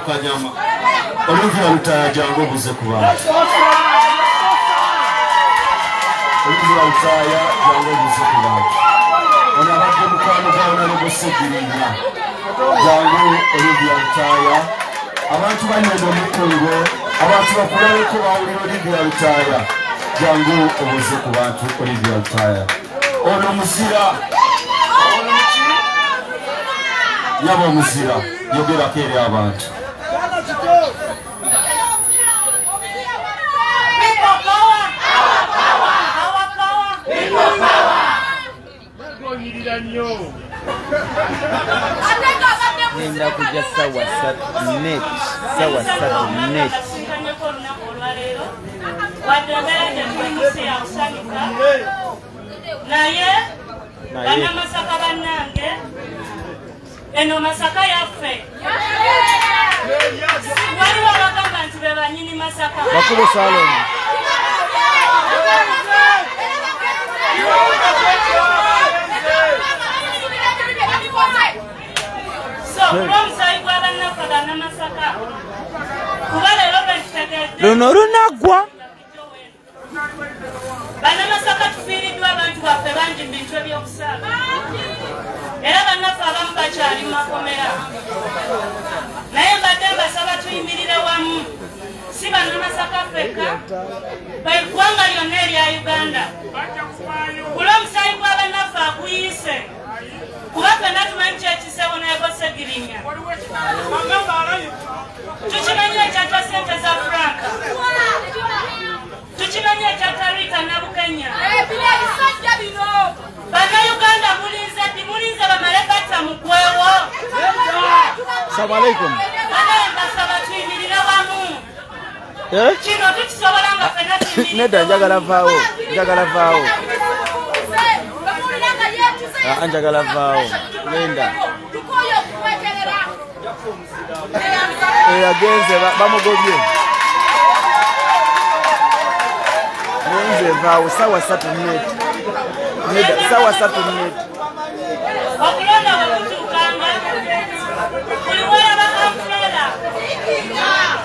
Mukanyama Olivia Lutaya jangu buze ku bantu Olivia Lutaya jangu buze ku bantu Ona badde mukwano gwaona n'obusegirinya jangu Olivia Lutaya abantu banyenda omukungo abantu bakulabeko bawulira Olivia Lutaya jangu obuze ku bantu Olivia Lutaya ono muzira yaba omuzira yogerako eri abantu Nenda kujja sawa 3 net naye bana Masaka bannange eno Masaka yaffe waliwo abagamba nti be banyini Masaka bakulu Saloni so omusayi gw'abannafa bana Masaka kuba leero bekitegedde luno lunagwa bana Masaka tufiiriddwa abantu baffe bangi mu bintu ebyokusaaga era bannaffe abamu bakyali mu makomera naye mbadde mbasaba tuyimirire wamu si bana Masaka ffekka eggwanga lyonna erya Uganda kula omusayi gw'abannaffe aguyise kuba ffenna tumanyi kyekiseewo n'egosegirinya tukimanyi ekyatta sente za Franka tukimanyi ekyatta Rita Nabukenya bannayuganda mulinze bamale batta mugwewo Assalamu alaikum anaye mbasaba tuyimirire wamu kino tukisobola nga ffenna tuyimirire nedda njagala vaawo njagala vaawo genda agenze bamugobye nenze vaawo sawa 3 net nedda sawa 3 net okulonda wekutuukanga buli wolaba ampuleera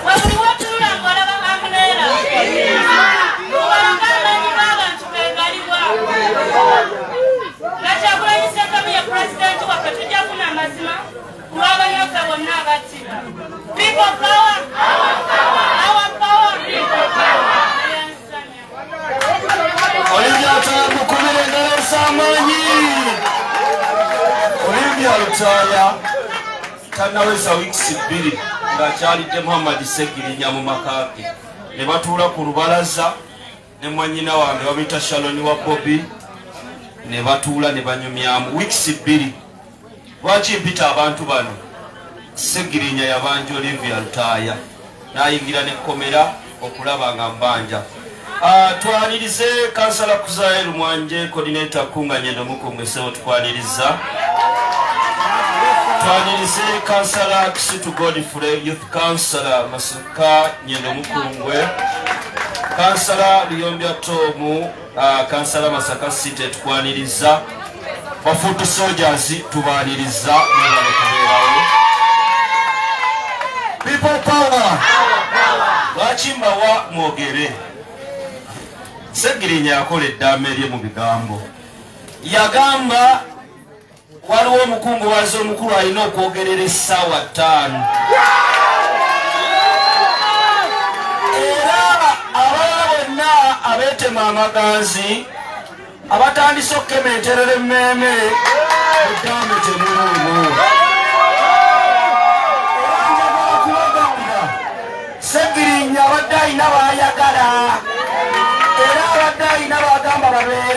webuli wotulanga olaba ampuleera obalaga amaanyi g'abantu gegalibwa Kyagulanyi Ssentamu ye pulezidenti waffe tujja kufuna amazima ku lw'abanyaffe bonna abattibwa. People power! Our power! Olivia Lutaya mukubire engalo ez'amaanyi Olivia Lutaya tannaweza wiikisi 2 ng'akyalidde Muhammad Segirinya mu maka ge ne batuula ku lubalaza ne mwannyina wange bamuyita Shaloni wa Bobby ne batuula ne banyumyamu wiikisi 2 lwaki mpita abantu bano Segirinya yabanja Olivia Lutaya n'ayingira n'ekkomera okulaba nga mbanja twanirize kansala Kuzael Mwanje coordinator kunganyendo mukumwesewo tukwaniriza twanirize kansala Kisitu Godfrey youth councillor Masaka Nyendo Mukungwe kansala Luyombya Tomu kansala Masaka City tukwaniriza bafutu soldiers tubaniriza n'abalekerawo people power lwakimba wa mwogere Segirinya yakola eddaame lye mu bigambo yagamba waliwo omukungu waze omukulu alina okwogerera essaawa 5 era abalala bonna abeetema amaganzi abatandise okukementerera emmeeme eddaame temulimu Segirinya abadde alina baayagala era abadde alina bagamba babeera